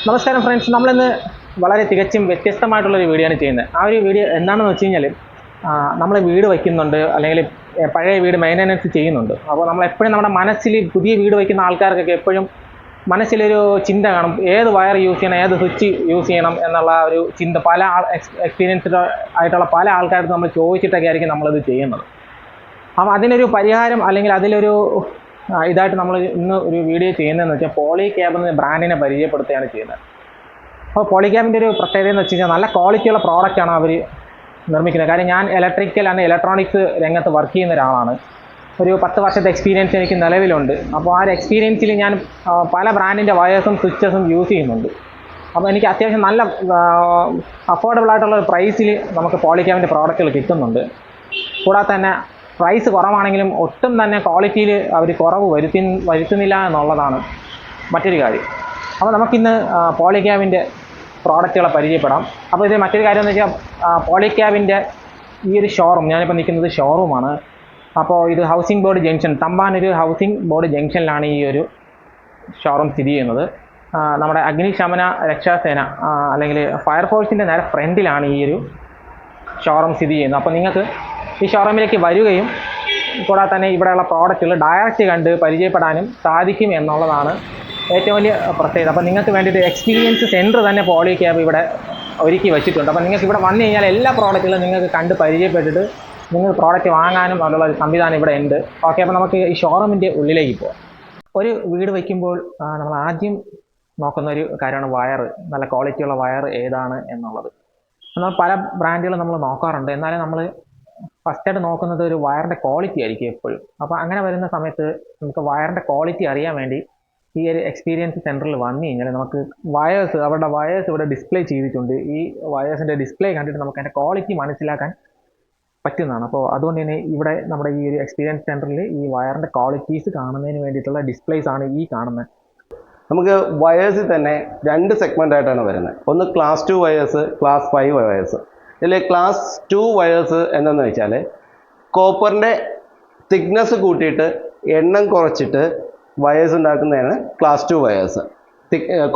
നമസ്കാരം ഫ്രണ്ട്സ്, നമ്മളിന്ന് വളരെ തികച്ചും വ്യത്യസ്തമായിട്ടുള്ളൊരു വീഡിയോ ആണ് ചെയ്യുന്നത്. ആ ഒരു വീഡിയോ എന്താണെന്ന് വെച്ച് കഴിഞ്ഞാൽ, നമ്മൾ വീട് വയ്ക്കുന്നുണ്ട്, അല്ലെങ്കിൽ പഴയ വീട് മെയിൻ്റനൻസ് ചെയ്യുന്നുണ്ട്. അപ്പോൾ നമ്മൾ എപ്പോഴും നമ്മുടെ മനസ്സിൽ പുതിയ വീട് വയ്ക്കുന്ന ആൾക്കാർക്കൊക്കെ എപ്പോഴും മനസ്സിലൊരു ചിന്ത കാണും, ഏത് വയർ യൂസ് ചെയ്യണം, ഏത് സ്വിച്ച് യൂസ് ചെയ്യണം എന്നുള്ള ഒരു ചിന്ത പല എക്സ്പീരിയൻസ്ഡ് ആയിട്ടുള്ള പല ആൾക്കാർക്ക് നമ്മൾ ചോദിച്ചിട്ടൊക്കെ ആയിരിക്കും നമ്മളിത് ചെയ്യുന്നത്. അപ്പോൾ അതിനൊരു പരിഹാരം അല്ലെങ്കിൽ അതിലൊരു ഇതായിട്ട് നമ്മൾ ഇന്ന് ഒരു വീഡിയോ ചെയ്യുന്നതെന്ന് വെച്ചാൽ പോളിക്യാബ് എന്ന ബ്രാൻഡിനെ പരിചയപ്പെടുത്തുകയാണ് ചെയ്യുന്നത്. അപ്പോൾ പോളിക്യാബിൻ്റെ ഒരു പ്രത്യേകത എന്ന് വെച്ച് കഴിഞ്ഞാൽ നല്ല ക്വാളിറ്റിയുള്ള പ്രോഡക്റ്റാണ് അവർ നിർമ്മിക്കുന്നത്. കാര്യം ഞാൻ ഇലക്ട്രിക്കൽ ആൻഡ് ഇലക്ട്രോണിക്സ് രംഗത്ത് വർക്ക് ചെയ്യുന്ന ഒരാളാണ്. ഒരു 10 വർഷത്തെ എക്സ്പീരിയൻസ് എനിക്ക് നിലവിലുണ്ട്. അപ്പോൾ ആ ഒരു എക്സ്പീരിയൻസിൽ ഞാൻ പല ബ്രാൻഡിൻ്റെ വയേഴ്സും സ്വിച്ചസും യൂസ് ചെയ്യുന്നുണ്ട്. അപ്പോൾ എനിക്ക് അത്യാവശ്യം നല്ല അഫോർഡബിൾ ആയിട്ടുള്ള ഒരു പ്രൈസിൽ നമുക്ക് പോളിക്യാബിൻ്റെ പ്രോഡക്റ്റുകൾ കിട്ടുന്നുണ്ട്. കൂടാതെ തന്നെ പ്രൈസ് കുറവാണെങ്കിലും ഒട്ടും തന്നെ ക്വാളിറ്റിയിൽ അവർ കുറവ് വരുത്തുന്നില്ല എന്നുള്ളതാണ് മറ്റൊരു കാര്യം. അപ്പോൾ നമുക്കിന്ന് പോളിക്യാബിൻ്റെ പ്രോഡക്റ്റുകളെ പരിചയപ്പെടാം. അപ്പോൾ ഇത് മറ്റൊരു കാര്യം എന്ന് വെച്ചാൽ പോളിക്യാബിൻ്റെ ഈ ഒരു ഷോറൂം, ഞാനിപ്പോൾ നിൽക്കുന്നത് ഷോറൂമാണ്. അപ്പോൾ ഇത് housing board junction, Thampanoor housing board ജംഗ്ഷനിലാണ് ഈ ഒരു ഷോറൂം സ്ഥിതി ചെയ്യുന്നത്. നമ്മുടെ അഗ്നിശമന രക്ഷാസേന അല്ലെങ്കിൽ ഫയർഫോഴ്സിൻ്റെ നേരെ ഫ്രണ്ടിലാണ് ഈ ഒരു ഷോറൂം സ്ഥിതി ചെയ്യുന്നത്. അപ്പോൾ നിങ്ങൾക്ക് ഈ ഷോറൂമിലേക്ക് വരികയും കൂടാതെ തന്നെ ഇവിടെയുള്ള പ്രോഡക്റ്റുകൾ ഡയറക്റ്റ് കണ്ട് പരിചയപ്പെടാനും സാധിക്കും എന്നുള്ളതാണ് ഏറ്റവും വലിയ പ്രത്യേകത. അപ്പോൾ നിങ്ങൾക്ക് വേണ്ടിയിട്ട് എക്സ്പീരിയൻസ് സെൻറ്റർ തന്നെ പോളിക്യാബ് ഇവിടെ ഒരുക്കി വെച്ചിട്ടുണ്ട്. അപ്പോൾ നിങ്ങൾക്ക് ഇവിടെ വന്നു കഴിഞ്ഞാൽ എല്ലാ പ്രോഡക്റ്റുകളും നിങ്ങൾക്ക് കണ്ട് പരിചയപ്പെട്ടിട്ട് നിങ്ങൾ പ്രോഡക്റ്റ് വാങ്ങാനും അതിനുള്ള ഒരു സംവിധാനം ഇവിടെ ഉണ്ട്. ഓക്കെ, അപ്പോൾ നമുക്ക് ഈ ഷോറൂമിൻ്റെ ഉള്ളിലേക്ക് പോകാം. ഒരു വീട് വയ്ക്കുമ്പോൾ നമ്മൾ ആദ്യം നോക്കുന്ന ഒരു കാര്യമാണ് വയർ, നല്ല ക്വാളിറ്റിയുള്ള വയർ ഏതാണ് എന്നുള്ളത്. നമ്മൾ പല ബ്രാൻഡുകളും നമ്മൾ നോക്കാറുണ്ട്, എന്നാലും നമ്മൾ ഫസ്റ്റായിട്ട് നോക്കുന്നത് ഒരു വയറിൻ്റെ ക്വാളിറ്റി ആയിരിക്കും എപ്പോഴും. അപ്പോൾ അങ്ങനെ വരുന്ന സമയത്ത് നമുക്ക് വയറിൻ്റെ ക്വാളിറ്റി അറിയാൻ വേണ്ടി ഈ ഒരു എക്സ്പീരിയൻസ് സെൻറ്ററിൽ വന്നു കഴിഞ്ഞാൽ നമുക്ക് അവരുടെ വയേഴ്സ് ഇവിടെ ഡിസ്പ്ലേ ചെയ്തിട്ടുണ്ട്. ഈ വയേഴ്സിൻ്റെ ഡിസ്പ്ലേ കണ്ടിട്ട് നമുക്ക് അതിൻ്റെ ക്വാളിറ്റി മനസ്സിലാക്കാൻ പറ്റുന്നതാണ്. അപ്പോൾ അതുകൊണ്ട് തന്നെ ഇവിടെ നമ്മുടെ ഈ ഒരു എക്സ്പീരിയൻസ് സെൻറ്ററിൽ ഈ വയറിൻ്റെ ക്വാളിറ്റീസ് കാണുന്നതിന് വേണ്ടിയിട്ടുള്ള ഡിസ്പ്ലേസ് ആണ് ഈ കാണുന്നത്. നമുക്ക് വയേഴ്സിൽ തന്നെ 2 സെഗ്മെൻ്റ് ആയിട്ടാണ് വരുന്നത്. ഒന്ന് ക്ലാസ് 2 വയേഴ്സ്, ക്ലാസ് 5 വയേഴ്സ്. ഇതിൽ ക്ലാസ് 2 വയേഴ്സ് എന്താണെന്ന് വെച്ചാൽ കോപ്പറിൻ്റെ തിക്നെസ് കൂട്ടിയിട്ട് എണ്ണം കുറച്ചിട്ട് വയേഴ്സ് ഉണ്ടാക്കുന്നതാണ് ക്ലാസ് 2 വയേഴ്സ്.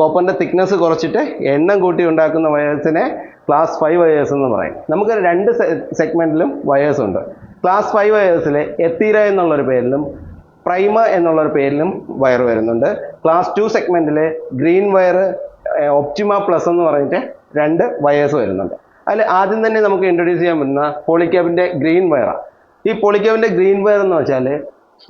കോപ്പറിൻ്റെ തിക്നെസ് കുറച്ചിട്ട് എണ്ണം കൂട്ടി ഉണ്ടാക്കുന്ന വയേഴ്സിനെ ക്ലാസ് 5 വയേഴ്സ് എന്ന് പറയും. നമുക്ക് 2 സെഗ്മെൻറ്റിലും വയേഴ്സ് ഉണ്ട്. ക്ലാസ് 5 വയേഴ്സിൽ എത്തീര എന്നുള്ളൊരു പേരിലും പ്രൈമ എന്നുള്ളൊരു പേരിലും വയർ വരുന്നുണ്ട്. ക്ലാസ് 2 സെഗ്മെൻറ്റിൽ ഗ്രീൻ വയർ, ഒപ്റ്റിമ പ്ലസ് എന്ന് പറഞ്ഞിട്ട് 2 വയേഴ്സ് വരുന്നുണ്ട്. അതിൽ ആദ്യം തന്നെ നമുക്ക് ഇൻട്രൊഡ്യൂസ് ചെയ്യാൻ പറ്റുന്ന പോളിക്യാബിൻ്റെ ഗ്രീൻ വയറാണ്. ഈ പോളിക്യാബിൻ്റെ ഗ്രീൻ വയർ എന്ന് വെച്ചാൽ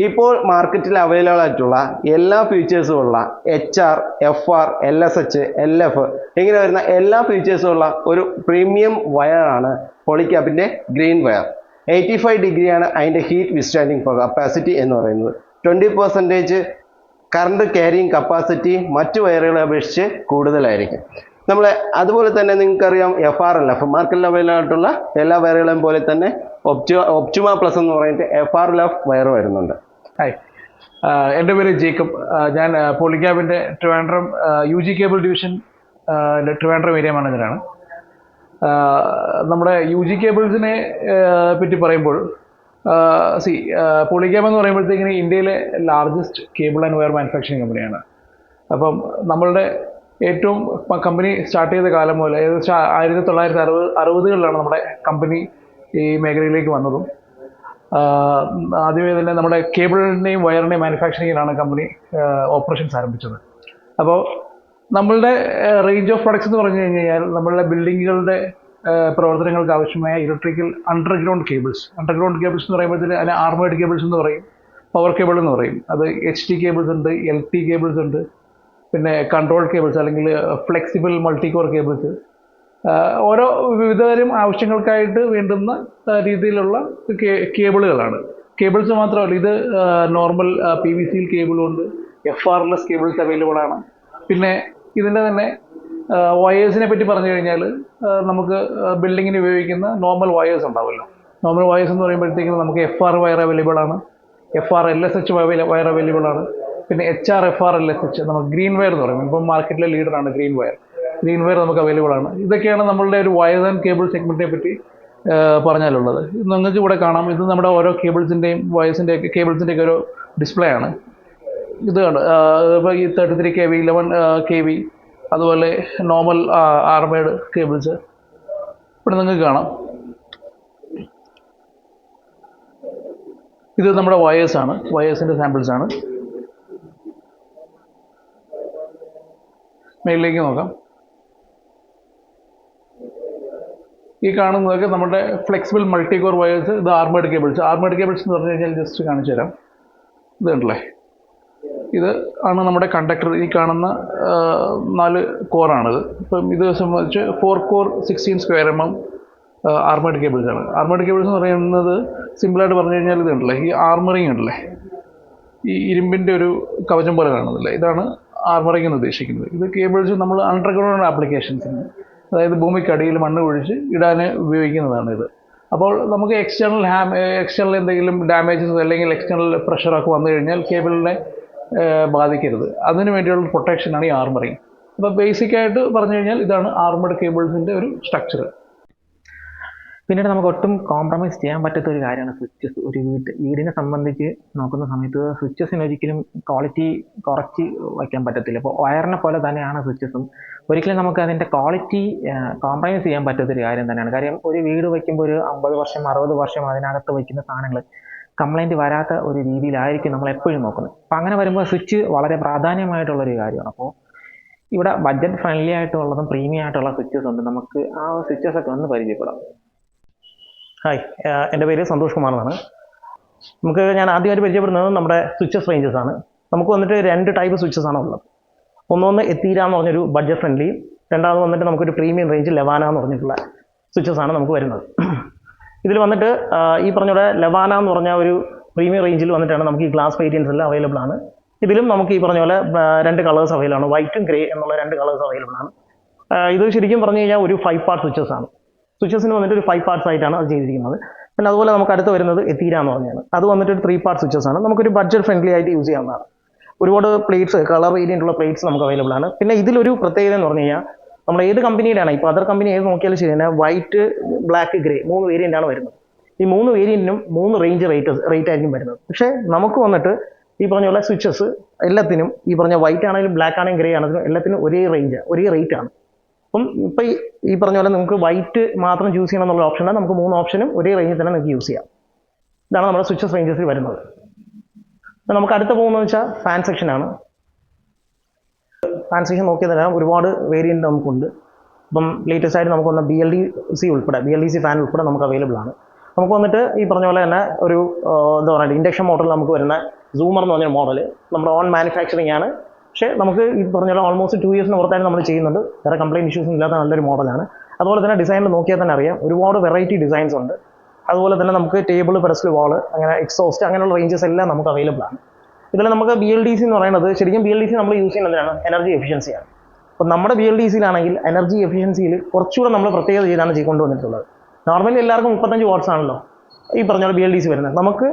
ഇപ്പോൾ മാർക്കറ്റിൽ അവൈലബിൾ ആയിട്ടുള്ള എല്ലാ ഫീച്ചേഴ്സും ഉള്ള HR, FR, LSH, LF ഇങ്ങനെ വരുന്ന എല്ലാ ഫീച്ചേഴ്സും ഉള്ള ഒരു പ്രീമിയം വയറാണ് പോളിക്യാബിൻ്റെ ഗ്രീൻ വയർ. 85 ഡിഗ്രിയാണ് അതിൻ്റെ ഹീറ്റ് വിസ്റ്റാൻഡിങ് കപ്പാസിറ്റി എന്ന് പറയുന്നത്. 20% കറണ്ട് ക്യാരിങ് കപ്പാസിറ്റി മറ്റു വയറുകളെ അപേക്ഷിച്ച് കൂടുതലായിരിക്കും. അതുപോലെ തന്നെ നിങ്ങൾക്കറിയാം FRLF മാർക്കറ്റിൽ അവൈലബിൾ ആയിട്ടുള്ള എല്ലാ വയറുകളെയും പോലെ തന്നെ ഒപ്റ്റിമ പ്ലസ് എന്ന് പറഞ്ഞിട്ട് FRLF വയർ വരുന്നുണ്ട്. ഹായ്, എൻ്റെ പേര് ജേക്കബ്. ഞാൻ പോളിക്യാബിൻ്റെ Trivandrum UG cable division Trivandrum area മാനേജറാണ്. നമ്മുടെ UG കേബിൾസിനെ പറ്റി പറയുമ്പോൾ പോളിക്യാബ് എന്ന് പറയുമ്പോഴത്തേക്കിന് ഇന്ത്യയിലെ largest cable and wire manufacturing കമ്പനിയാണ്. അപ്പം നമ്മളുടെ ഏറ്റവും കമ്പനി സ്റ്റാർട്ട് ചെയ്ത കാലം മുതൽ ഏകദേശം 1960കളിലാണ് നമ്മുടെ കമ്പനി ഈ മേഖലയിലേക്ക് വന്നതും. ആദ്യമേ തന്നെ നമ്മുടെ കേബിളിൻ്റെയും വയറിൻ്റെയും മാനുഫാക്ചറിങ്ങിലാണ് കമ്പനി ഓപ്പറേഷൻസ് ആരംഭിച്ചത്. അപ്പോൾ നമ്മളുടെ റേഞ്ച് ഓഫ് പ്രൊഡക്ട്സ് എന്ന് പറഞ്ഞു കഴിഞ്ഞാൽ നമ്മളുടെ ബിൽഡിങ്ങുകളുടെ പ്രവർത്തനങ്ങൾക്ക് ആവശ്യമായ ഇലക്ട്രിക്കൽ അണ്ടർഗ്രൗണ്ട് കേബിൾസ് എന്ന് പറയുമ്പോഴത്തേന് അതിന് ആർമേഡ് കേബിൾസ് എന്ന് പറയും, പവർ കേബിൾ എന്ന് പറയും. അത് HT കേബിൾസ് ഉണ്ട്, LT കേബിൾസ് ഉണ്ട്, പിന്നെ കൺട്രോൾ കേബിൾസ് അല്ലെങ്കിൽ ഫ്ലെക്സിബിൾ മൾട്ടി കോർ കേബിൾസ്, ഓരോ വിവിധതരം ആവശ്യങ്ങൾക്കായിട്ട് വേണ്ടുന്ന രീതിയിലുള്ള കേബിളുകളാണ്. കേബിൾസ് മാത്രമല്ല, ഇത് normal PVC കേബിളുണ്ട്, FRLS cables available ആണ്. പിന്നെ ഇതിൻ്റെ തന്നെ വയേഴ്സിനെ പറ്റി പറഞ്ഞു കഴിഞ്ഞാൽ നമുക്ക് ബിൽഡിങ്ങിന് ഉപയോഗിക്കുന്ന നോർമൽ വയേഴ്സ് ഉണ്ടാവുമല്ലോ. നോർമൽ വയേഴ്സ് എന്ന് പറയുമ്പോഴത്തേക്കും നമുക്ക് FR വയർ അവൈലബിൾ ആണ്, FR-LSH വയർ അവൈലബിൾ ആണ്, പിന്നെ HR-FR-LSH നമുക്ക് ഗ്രീൻ വയർ എന്ന് പറയും. ഇപ്പം മാർക്കറ്റിലെ ലീഡറാണ് ഗ്രീൻ വയർ നമുക്ക് അവൈലബിൾ ആണ്. ഇതൊക്കെയാണ് നമ്മളുടെ ഒരു വയർ ആൻഡ് കേബിൾ സെഗ്മെൻറ്റിനെ പറ്റി പറഞ്ഞാലുള്ളത്. നിങ്ങൾക്ക് ഇവിടെ കാണാം, ഇത് നമ്മുടെ ഓരോ കേബിൾസിൻ്റെയും കേബിൾസിൻ്റെയൊക്കെ ഒരു ഡിസ്പ്ലേ ആണ്. ഇത് കണ്ട് ഇപ്പോൾ ഈ 33 kV, 11 kV, അതുപോലെ നോർമൽ ആർമേഡ് കേബിൾസ് ഇവിടെ നിങ്ങൾക്ക് കാണാം. ഇത് നമ്മുടെ വയേഴ്സാണ്, വയേഴ്സിൻ്റെ സാമ്പിൾസാണ്. മേളിലേക്ക് നോക്കാം. ഈ കാണുന്നതൊക്കെ നമ്മുടെ ഫ്ലെക്സിബിൾ മൾട്ടി കോർ വയേഴ്സ്. ഇത് ആർമേഡ് കേബിൾസ്. ആർമേഡ് കേബിൾസ് എന്ന് പറഞ്ഞു കഴിഞ്ഞാൽ ജസ്റ്റ് കാണിച്ചു തരാം. ഇത് കണ്ടല്ലേ, ഇത് ആണ് നമ്മുടെ കണ്ടക്ടർ. ഈ കാണുന്ന 4 കോറാണിത്. ഇപ്പം ഇത് സംബന്ധിച്ച് 4 core 16 square mm armed cables ആണ്. ആർമേഡ് കേബിൾസ് എന്ന് പറയുന്നത് സിമ്പിളായിട്ട് പറഞ്ഞു കഴിഞ്ഞാൽ ഇത് ഉണ്ടല്ലേ, ഈ ആർമറിങ് ഉണ്ടല്ലേ, ഈ ഇരുമ്പിൻ്റെ ഒരു കവചം പോലെ കാണുന്നില്ലേ, ഇതാണ് ആർമറിങ് എന്ന് ഉദ്ദേശിക്കുന്നത്. ഇത് കേബിൾസ് നമ്മൾ അണ്ടർഗ്രൗണ്ട് ആപ്ലിക്കേഷൻസിന്, അതായത് ഭൂമിക്കടിയിൽ മണ്ണ് കുഴിച്ച് ഇടാൻ ഉപയോഗിക്കുന്നതാണ് ഇത്. അപ്പോൾ നമുക്ക് എക്സ്റ്റേണൽ എന്തെങ്കിലും ഡാമേജസ് അല്ലെങ്കിൽ എക്സ്റ്റേണൽ പ്രഷറൊക്കെ വന്നു കഴിഞ്ഞാൽ കേബിളിനെ ബാധിക്കരുത്. അതിന് വേണ്ടിയുള്ള പ്രൊട്ടക്ഷനാണ് ഈ ആർമറിങ്. അപ്പോൾ ബേസിക്കായിട്ട് പറഞ്ഞു കഴിഞ്ഞാൽ ഇതാണ് ആർമേഡ് കേബിൾസിൻ്റെ ഒരു സ്ട്രക്ചർ. പിന്നീട് നമുക്ക് ഒട്ടും കോംപ്രമൈസ് ചെയ്യാൻ പറ്റാത്ത ഒരു കാര്യമാണ് സ്വിച്ചസ്. ഒരു വീടിനെ സംബന്ധിച്ച് നോക്കുന്ന സമയത്ത് സ്വിച്ചസിന് ഒരിക്കലും ക്വാളിറ്റി കുറച്ച് വയ്ക്കാൻ പറ്റത്തില്ല. ഇപ്പോൾ വയറിനെ പോലെ തന്നെയാണ് സ്വിച്ചസും. ഒരിക്കലും നമുക്ക് അതിൻ്റെ ക്വാളിറ്റി കോംപ്രമൈസ് ചെയ്യാൻ പറ്റാത്തൊരു കാര്യം തന്നെയാണ്. കാര്യം ഒരു വീട് വയ്ക്കുമ്പോൾ ഒരു 50 വർഷം 60 വർഷം അതിനകത്ത് വയ്ക്കുന്ന സാധനങ്ങൾ കംപ്ലൈൻറ്റ് വരാത്ത ഒരു രീതിയിലായിരിക്കും നമ്മൾ എപ്പോഴും നോക്കുന്നത്. അപ്പം അങ്ങനെ വരുമ്പോൾ സ്വിച്ച് വളരെ പ്രാധാന്യമായിട്ടുള്ളൊരു കാര്യമാണ്. അപ്പോൾ ഇവിടെ ബഡ്ജറ്റ് ഫ്രണ്ട്ലി ആയിട്ടുള്ളതും പ്രീമിയം ആയിട്ടുള്ള സ്വിച്ചസ് ഉണ്ട്. നമുക്ക് ആ സ്വിച്ചസൊക്കെ ഒന്ന് പരിചയപ്പെടാം. ഹായ്, എൻ്റെ പേര് സന്തോഷ് കുമാർ എന്നാണ്. ഞാൻ ആദ്യമായിട്ട് പരിചയപ്പെടുന്നത് നമ്മുടെ സ്വിച്ചസ് റേഞ്ചസ് ആണ്. നമുക്ക് വന്നിട്ട് 2 ടൈപ്പ് സ്വിച്ചസ് ആണ് ഉള്ളത്. ഒന്ന് എത്തീര എന്ന് പറഞ്ഞൊരു ബഡ്ജറ്റ് ഫ്രണ്ട്ലി, രണ്ടാമത് വന്നിട്ട് നമുക്കൊരു പ്രീമിയം റേഞ്ച് ലെവാന എന്ന് പറഞ്ഞിട്ടുള്ള സ്വിച്ചസ് ആണ് നമുക്ക് വരുന്നത്. ഇതിൽ വന്നിട്ട് ഈ പറഞ്ഞ പോലെ ലെവാന എന്ന് പറഞ്ഞ ഒരു പ്രീമിയം റേഞ്ചിൽ വന്നിട്ടാണ് നമുക്ക് ഈ ഗ്ലാസ് വേരിയൻസ് എല്ലാം അവൈലബിൾ ആണ്. ഇതിലും നമുക്ക് ഈ പറഞ്ഞ പോലെ 2 കളേഴ്സ് അവൈലബിൾ ആണ്, വൈറ്റും ഗ്രേ എന്നുള്ള 2 കളേഴ്സ് അവൈലബിൾ ആണ്. ഇത് ശരിക്കും പറഞ്ഞു കഴിഞ്ഞാൽ ഒരു 5 പാർട്ട് സ്വിച്ചസ് ആണ്. സ്വിച്ചസിന് വന്നിട്ട് ഒരു 5 പാർട്സ് ആയിട്ടാണ് അത് ചെയ്തിരിക്കുന്നത്. പിന്നെ അതുപോലെ നമുക്ക് അടുത്ത് വരുന്നത് എത്തീര എന്ന് പറഞ്ഞാണ്. അത് വന്നിട്ട് ഒരു 3 പാർട്ട് സ്വിച്ചസ് ആണ്. നമുക്കൊരു ബഡ്ജറ്റ് ഫ്രണ്ട്ലി ആയിട്ട് യൂസ് ചെയ്യാവുന്നതാണ്. ഒരുപാട് പ്ലേറ്റ്സ്, കളർ വേരിയൻ്റ് ഉള്ള പ്ലേറ്റ്സ് നമുക്ക് അവൈലബിൾ ആണ്. പിന്നെ ഇതിലൊരു പ്രത്യേകത എന്ന് പറഞ്ഞു കഴിഞ്ഞാൽ നമ്മൾ ഏത് കമ്പനിയിലാണ്, ഇപ്പോൾ അതർ കമ്പനി ഏത് നോക്കിയാലും ശരി തന്നെ വൈറ്റ്, ബ്ലാക്ക്, ഗ്രേ 3 വേരിയൻ്റ് ആണ് വരുന്നത്. ഈ 3 വേരിയൻറ്റിനും 3 റേറ്റ് ആയിരിക്കും വരുന്നത്. പക്ഷേ നമുക്ക് വന്നിട്ട് ഈ പറഞ്ഞ പോലെ സ്വിച്ചസ് എല്ലാത്തിനും ഈ പറഞ്ഞ വൈറ്റ് ആണെങ്കിലും ബ്ലാക്ക് ആണെങ്കിലും ഗ്രേ ആണെങ്കിലും എല്ലാത്തിനും ഒരേ റേറ്റ് ആണ്. അപ്പം ഇപ്പം ഈ പറഞ്ഞ പോലെ നമുക്ക് വൈറ്റ് മാത്രം ചൂസ് ചെയ്യണം എന്നുള്ള ഓപ്ഷനാണ്. നമുക്ക് 3 ഓപ്ഷനും ഒരേ റേഞ്ചിൽ തന്നെ നമുക്ക് യൂസ് ചെയ്യാം. ഇതാണ് നമ്മുടെ സ്വിച്ചസ് റേഞ്ചസിൽ വരുന്നത്. നമുക്ക് അടുത്ത് പോകുന്നത് വെച്ചാൽ ഫാൻ സെക്ഷനാണ്. ഫാൻ സെക്ഷൻ നോക്കിയാൽ തന്നെ ഒരുപാട് വേരിയൻ്റ് നമുക്കുണ്ട്. ഇപ്പം ലേറ്റസ്റ്റ് ആയിട്ട് നമുക്ക് വന്ന BLDC ഫാൻ ഉൾപ്പെടെ നമുക്ക് അവൈലബിൾ ആണ്. നമുക്ക് വന്നിട്ട് ഈ പറഞ്ഞ പോലെ തന്നെ ഒരു എന്താ പറയുക ഇൻഡക്ഷൻ മോഡൽ നമുക്ക് വരുന്ന സൂമർ എന്ന് പറഞ്ഞ മോഡൽ നമ്മുടെ ഓൺ മാനുഫാക്ചറിങ് ആണ്. പക്ഷേ നമുക്ക് ഈ പറഞ്ഞ പോലെ ഓൾമോസ്റ്റ് 2 ഇയേഴ്സിന് പുറത്തായിട്ട് നമ്മൾ ചെയ്യുന്നുണ്ട്. വേറെ കംപ്ലയിൻറ്റ് ഇഷ്യൂസും ഇല്ലാത്ത നല്ലൊരു മോഡലാണ്. അതുപോലെ തന്നെ ഡിസൈനിൽ നോക്കിയാൽ തന്നെ അറിയാം ഒരുപാട് വെറൈറ്റി ഡിസൈൻസ് ഉണ്ട്. അതുപോലെ തന്നെ നമുക്ക് ടേബിൾ, പെഡസ്റ്റൽ, വാള്, അങ്ങനെ എക്സോസ്റ്റ് അങ്ങനെയുള്ള റേഞ്ചസ് എല്ലാം നമുക്ക് അവൈലബിൾ ആണ്. ഇതിൽ നമുക്ക് BLDC എന്ന് പറയുന്നത് ശരിക്കും BLDC നമ്മൾ യൂസ് ചെയ്യുന്നതിനാണ് എനർജി എഫിഷ്യൻസിയാണ്. അപ്പോൾ നമ്മുടെ BLDCയിലാണെങ്കിൽ എനർജി എഫിഷ്യൻസിയിൽ കുറച്ചുകൂടെ നമ്മൾ പ്രത്യേകത ചെയ്താണ് കൊണ്ടുവന്നിട്ടുള്ളത്. നോർമലി എല്ലാവർക്കും 35 വാട്ട്സ് ആണല്ലോ ഈ പറഞ്ഞ പോലെ BLDC വരുന്നത്. നമുക്ക്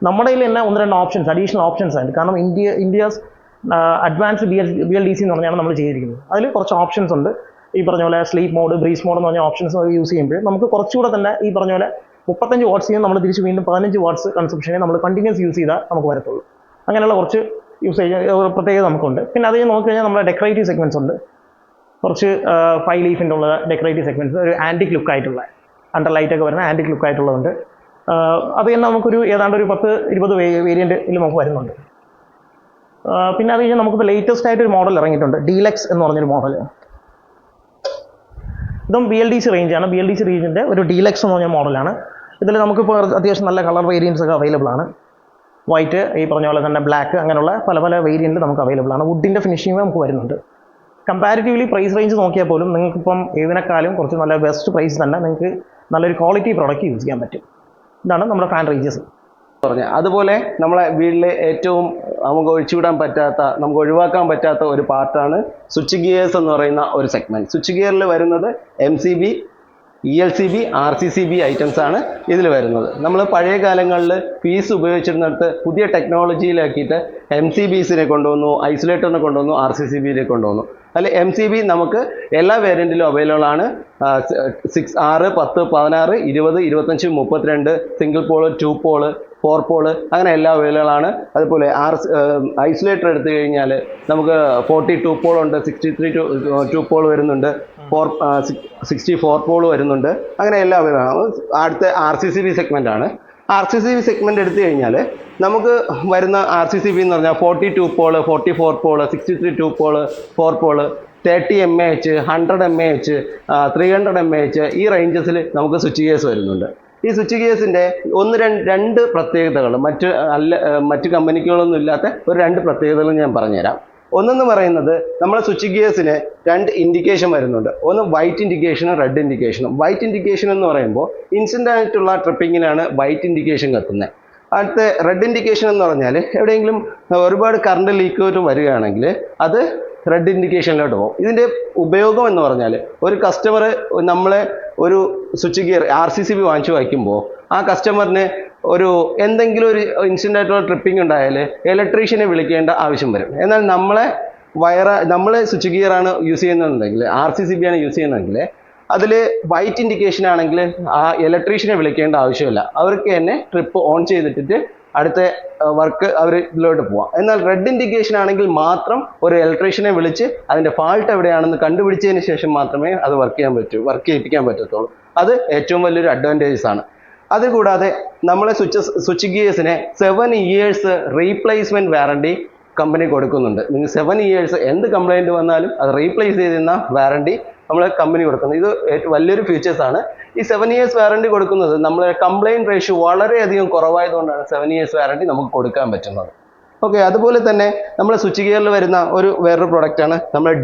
നമ്മുടെ കയ്യിൽ തന്നെ 1-2 ഓപ്ഷൻസ്, അഡീഷണൽ ഓപ്ഷൻസ് ഉണ്ട്. കാരണം ഇന്ത്യസ് അഡ്വാൻസ്ഡ് BLDC എന്ന് പറഞ്ഞാണ് നമ്മൾ ചെയ്തിരിക്കുന്നത്. അതിൽ കുറച്ച് ഓപ്ഷൻസ് ഉണ്ട്. ഈ പറഞ്ഞ പോലെ സ്ലീപ്പ് മോഡ്, ബ്രീസ് മോഡ് എന്ന് പറഞ്ഞ ഓപ്ഷൻസ് യൂസ് ചെയ്യുമ്പോൾ നമുക്ക് കുറച്ചുകൂടെ തന്നെ ഈ പറഞ്ഞ പോലെ 35 വാട്ട്സ് നമ്മൾ തിരിച്ച് വീണ്ടും 15 വാട്ട്സ് കൺസപ്ഷനെ നമ്മൾ കണ്ടിന്യൂസ് യൂസ് ചെയ്താൽ നമുക്ക് വരത്തുള്ളൂ. അങ്ങനെയുള്ള കുറച്ച് പ്രത്യേകത നമുക്കുണ്ട്. പിന്നെ അത് നോക്കി കഴിഞ്ഞാൽ നമ്മുടെ ഡെക്കറേറ്റീവ് സെഗ്മെൻറ്റ്സ് ഉണ്ട്. കുറച്ച് 5 ലീഫിൻ്റെ ഉള്ള ഡെക്കറേറ്റീവ് സെഗ്മെൻറ്റ്സ്, ഒരു ആൻറ്റിക് ലുക്കായിട്ടുള്ള അണ്ടർ ലൈറ്റൊക്കെ വരുന്ന ആൻറ്റിക് ലുക്കായിട്ടുള്ളതുണ്ട്. അത് തന്നെ നമുക്കൊരു ഏതാണ്ട് ഒരു 10-20 വേരിയൻറ്റിൽ നമുക്ക് വരുന്നുണ്ട്. പിന്നെ അത് കഴിഞ്ഞാൽ നമുക്കിപ്പോൾ ലേറ്റസ്റ്റ് ആയിട്ടൊരു മോഡൽ ഇറങ്ങിയിട്ടുണ്ട്, ഡീലക്സ് എന്ന് പറഞ്ഞൊരു മോഡൽ. ഇതും BLDC റേഞ്ചാണ്. BLDC റേഞ്ചിൻ്റെ ഒരു ഡീലക്സ് എന്ന് പറഞ്ഞ മോഡലാണ്. ഇതിൽ നമുക്കിപ്പോൾ അത്യാവശ്യം നല്ല കളർ വേരിയൻസ് ഒക്കെ അവൈലബിൾ ആണ്. വൈറ്റ്, ഈ പറഞ്ഞ പോലെ തന്നെ ബ്ലാക്ക്, അങ്ങനെയുള്ള പല വേരിയൻറ്റ് നമുക്ക് അവൈലബിൾ ആണ്. വുഡിൻ്റെ ഫിനിഷിംഗ് നമുക്ക് വരുന്നുണ്ട്. കമ്പാരിറ്റീവ്ലി പ്രൈസ് റേഞ്ച് നോക്കിയാൽ പോലും നിങ്ങൾക്കിപ്പം ഏതിനേക്കാളും കുറച്ച് നല്ല ബെസ്റ്റ് പ്രൈസ് തന്നെ നിങ്ങൾക്ക് നല്ലൊരു ക്വാളിറ്റി പ്രോഡക്റ്റ് യൂസ് ചെയ്യാൻ പറ്റും. ഇതാണ് നമ്മുടെ ഫാൻ റേഞ്ചസ്. അതുപോലെ നമ്മളെ വീട്ടിലെ ഏറ്റവും നമുക്ക് ഒഴിവാക്കാൻ പറ്റാത്ത ഒരു പാർട്ടാണ് സ്വിച്ച് ഗിയേഴ്സ് എന്ന് പറയുന്ന ഒരു സെഗ്മെൻറ്റ്. സ്വിച്ച് ഗിയറിൽ വരുന്നത് MCB, ELCB, RCCB ഐറ്റംസ് ആണ് ഇതിൽ വരുന്നത്. നമ്മൾ പഴയ കാലങ്ങളിൽ പീസ് ഉപയോഗിച്ചിരുന്നിടത്ത് പുതിയ ടെക്നോളജിയിലാക്കിയിട്ട് MCBസിനെ കൊണ്ടുവന്നു, ഐസൊലേറ്ററിനെ കൊണ്ടുവന്നു, RCCBയിലെ കൊണ്ടുവന്നു. അതിൽ MCB നമുക്ക് എല്ലാ വേരിയൻറ്റിലും അവൈലബിൾ ആണ്. 6, 10, 16, 20, 25, 32 സിംഗിൾ പോള്, 2 പോള്, 4 പോള് അങ്ങനെ എല്ലാ അവൈലബിൾ ആണ്. അതുപോലെ ഐസൊലേറ്റർ എടുത്തു കഴിഞ്ഞാൽ നമുക്ക് 42 പോളുണ്ട്, 63 പോൾ വരുന്നുണ്ട്, 64 പോൾ വരുന്നുണ്ട്, അങ്ങനെ എല്ലാം അവൈലബിൾ ആണ്. അടുത്ത RCCB സെഗ്മെൻ്റ് ആണ്. RCCB സെഗ്മെൻ്റ് എടുത്തു കഴിഞ്ഞാൽ നമുക്ക് വരുന്ന RCCB എന്ന് പറഞ്ഞാൽ 42 pole, 44 pole, 63 pole, 4 pole, 30 mAh, 100 mAh, 300 mAh ഈ റേഞ്ചസിൽ നമുക്ക് സ്വിച്ച് ഗിയേഴ്സ് വരുന്നുണ്ട്. ഈ സ്വിച്ച് ഗിയേഴ്സിൻ്റെ രണ്ട് പ്രത്യേകതകൾ മറ്റ് കമ്പനികളൊന്നും ഇല്ലാത്ത ഒരു 2 പ്രത്യേകതകൾ ഞാൻ പറഞ്ഞുതരാം. ഒന്നെന്ന് പറയുന്നത് നമ്മുടെ സ്വിച്ച് ഗിയേഴ്സിന് 2 ഇൻഡിക്കേഷൻ വരുന്നുണ്ട്. ഒന്ന് വൈറ്റ് ഇൻഡിക്കേഷനും റെഡ് ഇൻഡിക്കേഷനും. വൈറ്റ് ഇൻഡിക്കേഷൻ എന്ന് പറയുമ്പോൾ ഇൻസ്റ്റൻ്റ് ആയിട്ടുള്ള ട്രിപ്പിങ്ങിനാണ് വൈറ്റ് ഇൻഡിക്കേഷൻ കത്തുന്നത്. അടുത്ത റെഡ് ഇൻഡിക്കേഷൻ എന്ന് പറഞ്ഞാൽ എവിടെയെങ്കിലും ഒരുപാട് കറണ്ട് ലീക്ക് വരികയാണെങ്കിൽ അത് റെഡ് ഇൻഡിക്കേഷനിലോട്ട് പോകും. ഇതിൻ്റെ ഉപയോഗം എന്ന് പറഞ്ഞാൽ ഒരു കസ്റ്റമർ നമ്മളെ ഒരു സ്വിച്ച് ഗിയർ RCCB വാങ്ങിച്ചു വയ്ക്കുമ്പോൾ ആ കസ്റ്റമറിന് എന്തെങ്കിലും ഒരു ഇൻസ്റ്റൻ്റ് ആയിട്ടുള്ള ട്രിപ്പിംഗ് ഉണ്ടായാൽ ഇലക്ട്രീഷ്യനെ വിളിക്കേണ്ട ആവശ്യം വരും. എന്നാൽ നമ്മൾ സ്വിച്ച് ഗിയറാണ് യൂസ് ചെയ്യുന്നതെങ്കിൽ, RCCB ആണ് യൂസ് ചെയ്യുന്നതെങ്കിൽ അതിൽ വൈറ്റ് ഇൻഡിക്കേഷൻ ആണെങ്കിൽ ആ ഇലക്ട്രീഷ്യനെ വിളിക്കേണ്ട ആവശ്യമില്ല. അവർക്ക് തന്നെ ട്രിപ്പ് ഓൺ ചെയ്തിട്ട് അടുത്ത വർക്ക് ഇതിലോട്ട് പോവാം. എന്നാൽ റെഡ് ഇൻഡിക്കേഷൻ ആണെങ്കിൽ മാത്രം ഒരു ഇലക്ട്രീഷ്യനെ വിളിച്ച് അതിൻ്റെ ഫാൾട്ട് എവിടെയാണെന്ന് കണ്ടുപിടിച്ചതിന് ശേഷം മാത്രമേ അത് വർക്ക് ചെയ്യിപ്പിക്കാൻ പറ്റത്തുള്ളൂ. അത് ഏറ്റവും വലിയൊരു അഡ്വാൻറ്റേജസ് ആണ്. അതുകൂടാതെ നമ്മളെ സ്വിച്ച് ഗിയേഴ്സിനെ 7 years റീപ്ലേസ്മെൻറ്റ് വാറണ്ടി കമ്പനി കൊടുക്കുന്നുണ്ട്. നിങ്ങൾ 7 years എന്ത് കംപ്ലൈൻറ്റ് വന്നാലും അത് റീപ്ലേസ് ചെയ്തിരുന്ന വാറണ്ടി നമ്മളെ കമ്പനി കൊടുക്കുന്നത്. ഇത് വലിയൊരു ഫീച്ചേഴ്സാണ്. ഈ 7 years വാറണ്ടി കൊടുക്കുന്നത് നമ്മളെ കംപ്ലൈൻറ്റ് റേഷ്യോ വളരെയധികം കുറവായതുകൊണ്ടാണ് 7 years വാറണ്ടി നമുക്ക് കൊടുക്കാൻ പറ്റുന്നത്. ഓക്കെ, അതുപോലെ തന്നെ നമ്മളെ സ്വിച്ച് ഗിയറിൽ വരുന്ന വേറൊരു പ്രൊഡക്റ്റാണ് നമ്മുടെ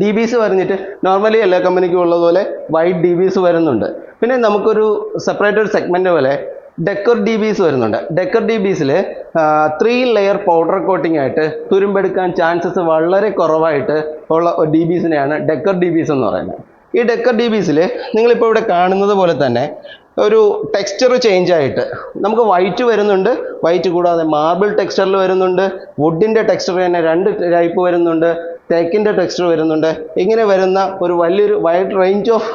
DBs പറഞ്ഞിട്ട് നോർമലി എല്ലാ കമ്പനിക്കും ഉള്ളതുപോലെ വൈറ്റ് DBs വരുന്നുണ്ട്. പിന്നെ നമുക്കൊരു സെപ്പറേറ്റ് ഒരു സെഗ്മെൻറ്റ് പോലെ ഡെക്കർ DBs വരുന്നുണ്ട്. ഡെക്കർ DBസിൽ 3 layer പൗഡർ കോട്ടിംഗ് ആയിട്ട് തുരുമ്പെടുക്കാൻ ചാൻസസ് വളരെ കുറവായിട്ട് ഉള്ള DBസിനെയാണ് ഡെക്കർ DBs എന്ന് പറയുന്നത്. ഈ ഡെക്കർ DBസിൽ നിങ്ങളിപ്പോൾ ഇവിടെ കാണുന്നത് പോലെ തന്നെ ഒരു ടെക്സ്ചർ ചേഞ്ച് ആയിട്ട് നമുക്ക് വൈറ്റ് വരുന്നുണ്ട്. വൈറ്റ് കൂടാതെ മാർബിൾ ടെക്സ്ചറിൽ വരുന്നുണ്ട്, വുഡിൻ്റെ ടെക്സ്ചർ തന്നെ 2 ടൈപ്പ് വരുന്നുണ്ട്, തേക്കിൻ്റെ ടെക്സ്ചർ വരുന്നുണ്ട്. ഇങ്ങനെ വരുന്ന ഒരു വലിയൊരു വൈഡ് റേഞ്ച് ഓഫ്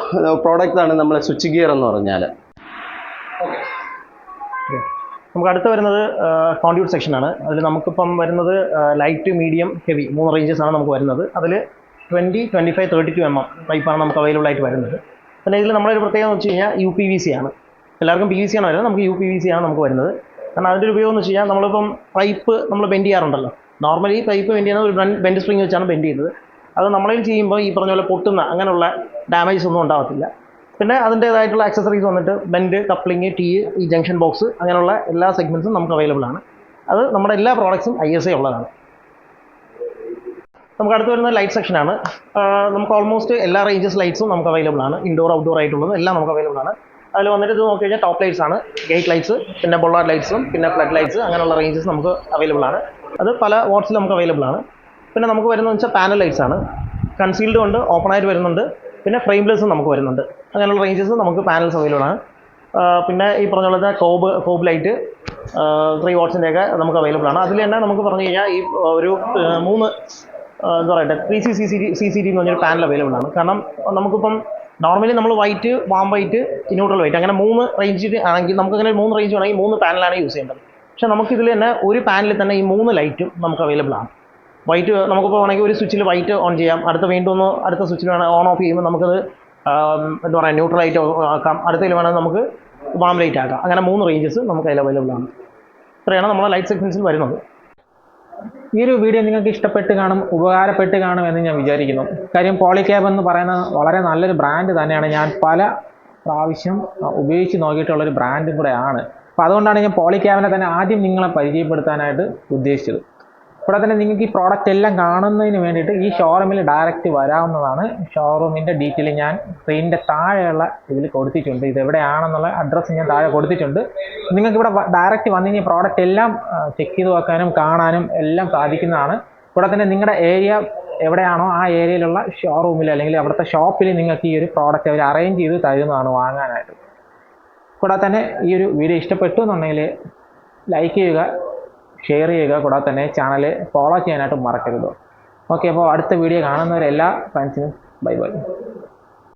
പ്രോഡക്റ്റ്സ് ആണ് നമ്മളെ സ്വിച്ച് ഗിയർ എന്ന് പറഞ്ഞാൽ. നമുക്ക് അടുത്ത് വരുന്നത് കോൺഡ്യൂട്ട് സെക്ഷനാണ്. അതിൽ നമുക്കിപ്പം വരുന്നത് ലൈറ്റ്, മീഡിയം, ഹെവി 3 റേഞ്ചസ് ആണ് നമുക്ക് വരുന്നത്. അതിൽ 20, 25, 32 mm ടൈപ്പാണ് നമുക്ക് അവൈലബിൾ ആയിട്ട് വരുന്നത്. പിന്നെ ഇതിൽ നമ്മളൊരു പ്രത്യേകത എന്ന് വെച്ച് കഴിഞ്ഞാൽ UPVC ആണ്. എല്ലാവർക്കും PVC ആണ് വരുന്നത്, നമുക്ക് UPVC ആണ് നമുക്ക് വരുന്നത്. കാരണം അതിൻ്റെ ഒരു ഉപയോഗം എന്ന് വെച്ച് കഴിഞ്ഞാൽ നമ്മളിപ്പം പൈപ്പ് നമ്മൾ ബെൻഡ് ചെയ്യാറുണ്ടല്ലോ. നോർമലി പൈപ്പ് ബെൻഡ് ചെയ്യുന്നത് ഒരു ബെൻഡ് സ്പ്രിങ് വെച്ചാണ് ബെൻഡ് ചെയ്യുന്നത്. അത് നമ്മളിൽ ചെയ്യുമ്പോൾ ഈ പറഞ്ഞ പോലെ പൊട്ടുന്ന അങ്ങനെയുള്ള ഡാമേജസ് ഒന്നും ഉണ്ടാകത്തില്ല. പിന്നെ അതിൻ്റേതായിട്ടുള്ള ആക്സസറീസ് വന്നിട്ട് ബെൻഡ്, കപ്ലിങ്, ടീ, ഈ ജംഗ്ഷൻ ബോക്സ് അങ്ങനെയുള്ള എല്ലാ സെഗ്മെൻറ്റ്സും നമുക്ക് അവൈലബിൾ ആണ്. അത് നമ്മുടെ എല്ലാ പ്രോഡക്ട്സും ISA ഉള്ളതാണ്. നമുക്ക് അടുത്ത് വരുന്നത് ലൈറ്റ് സെക്ഷനാണ്. നമുക്ക് ഓൾമോസ്റ്റ് എല്ലാ റേഞ്ചസ് ലൈറ്റ്സും നമുക്ക് അവൈലബിൾ ആണ്. ഇൻഡോർ, ഔട്ട്ഡോർ ആയിട്ടുള്ളത് എല്ലാം നമുക്ക് അവൈലബിൾ ആണ്. അതിൽ വന്നിട്ട് ഇത് നോക്കി കഴിഞ്ഞാൽ ടോപ്പ് ലൈറ്റ്സ് ആണ്, ഗേറ്റ് ലൈറ്റ്സ്, പിന്നെ ബൊള്ളാർഡ് ലൈറ്റ്സും പിന്നെ ഫ്ലഡ് ലൈറ്റ്സ് അങ്ങനെയുള്ള റേഞ്ചസ് നമുക്ക് അവൈലബിൾ ആണ്. അത് പല വാട്ട്സിൽ നമുക്ക് അവൈലബിൾ ആണ്. പിന്നെ നമുക്ക് വരുന്നതെന്ന് വെച്ചാൽ പാനൽ ലൈറ്റ്സ് ആണ്. കൺസീൽഡ് കൊണ്ട് ഓപ്പൺ ആയിട്ട് വരുന്നുണ്ട്. പിന്നെ ഫ്രെയിംലെസ്സും നമുക്ക് വരുന്നുണ്ട്. അങ്ങനെയുള്ള റേഞ്ചസ് നമുക്ക് പാനൽസ് അവൈലബിൾ ആണ്. പിന്നെ ഈ പറഞ്ഞ പോലെ കോബ് ലൈറ്റ് 3 wattsൻ്റെയൊക്കെ നമുക്ക് അവൈലബിൾ ആണ്. അതിൽ തന്നെ നമുക്ക് പറഞ്ഞു കഴിഞ്ഞാൽ ഈ ഒരു 3 എന്താ പറയുക 3C CCD എന്ന് പറഞ്ഞൊരു പാനൽ അവൈലബിൾ ആണ്. കാരണം നമുക്കിപ്പം നോർമലി നമ്മൾ white, warm white, neutral white അങ്ങനെ 3 റേഞ്ച് ആണെങ്കിൽ നമുക്കങ്ങനെ 3 റേഞ്ച് വേണമെങ്കിൽ 3 പാനലാണ് യൂസ് ചെയ്യേണ്ടത്. പക്ഷേ നമുക്കിതിൽ തന്നെ ഒരു പാനലിൽ തന്നെ ഈ 3 ലൈറ്റും നമുക്ക് അവൈലബിൾ ആണ്. വൈറ്റ് നമുക്കിപ്പോൾ വേണമെങ്കിൽ ഒരു സ്വിച്ചിൽ വൈറ്റ് ഓൺ ചെയ്യാം, അടുത്ത സ്വിച്ചിൽ വേണം ഓൺ ഓഫ് ചെയ്യുമ്പോൾ നമുക്കത് എന്താ പറയുക ന്യൂട്രൽ ലൈറ്റ് ആക്കാം, അടുത്തതിൽ വേണമെങ്കിൽ നമുക്ക് വാം ലൈറ്റ് ആക്കാം. അങ്ങനെ 3 റേഞ്ചസ് നമുക്ക് അതിൽ അവൈലബിൾ ആണ്. ഇത്രയാണ് നമ്മുടെ ലൈറ്റ് സെഗ്മെൻറ്റ്സിൽ വരുന്നത്. ഈ ഒരു വീഡിയോ നിങ്ങൾക്ക് ഇഷ്ടപ്പെട്ട് കാണും, ഉപകാരപ്പെട്ട് കാണും എന്ന് ഞാൻ വിചാരിക്കുന്നു. കാര്യം പോളിക്യാബ് എന്ന് പറയുന്ന വളരെ നല്ലൊരു ബ്രാൻഡ് തന്നെയാണ്. ഞാൻ പല പ്രാവശ്യം ഉപയോഗിച്ച് നോക്കിയിട്ടുള്ളൊരു ബ്രാൻഡും കൂടെ ആണ്. അപ്പോൾ അതുകൊണ്ടാണ് ഞാൻ പോളിക്യാബിനെ തന്നെ ആദ്യം നിങ്ങളെ പരിചയപ്പെടുത്താനായിട്ട് ഉദ്ദേശിച്ചത്. ഇവിടെ തന്നെ നിങ്ങൾക്ക് ഈ പ്രോഡക്റ്റ് എല്ലാം കാണുന്നതിന് വേണ്ടിയിട്ട് ഈ ഷോറൂമിൽ ഡയറക്റ്റ് വരാവുന്നതാണ്. ഷോറൂമിൻ്റെ ഡീറ്റെയിൽ ഞാൻ സ്ക്രീനിൻ്റെ താഴെയുള്ള ഇതിൽ കൊടുത്തിട്ടുണ്ട്. ഇതെവിടെയാണെന്നുള്ള അഡ്രസ്സ് ഞാൻ താഴെ കൊടുത്തിട്ടുണ്ട്. നിങ്ങൾക്ക് ഇവിടെ ഡയറക്റ്റ് വന്നു കഴിഞ്ഞാൽ പ്രോഡക്റ്റ് എല്ലാം ചെക്ക് ചെയ്ത് വെക്കാനും കാണാനും എല്ലാം സാധിക്കുന്നതാണ്. ഇവിടെ തന്നെ നിങ്ങളുടെ ഏരിയ എവിടെയാണോ ആ ഏരിയയിലുള്ള ഷോറൂമിൽ അല്ലെങ്കിൽ അവിടുത്തെ ഷോപ്പിൽ നിങ്ങൾക്ക് ഈ ഒരു പ്രോഡക്റ്റ് അവർ അറേഞ്ച് ചെയ്ത് തരുന്നതാണ് വാങ്ങാനായിട്ട്. കൂടാതെ തന്നെ ഈ ഒരു വീഡിയോ ഇഷ്ടപ്പെട്ടു എന്നുണ്ടെങ്കിൽ ലൈക്ക് ചെയ്യുക, ഷെയർ ചെയ്യുക, കൂടാതെ തന്നെ ചാനൽ ഫോളോ ചെയ്യാനായിട്ട് മറക്കരുത്. ഓക്കെ, അപ്പോൾ അടുത്ത വീഡിയോ കാണുന്നവരെല്ലാ ഫ്രണ്ട്സിനും ബൈ.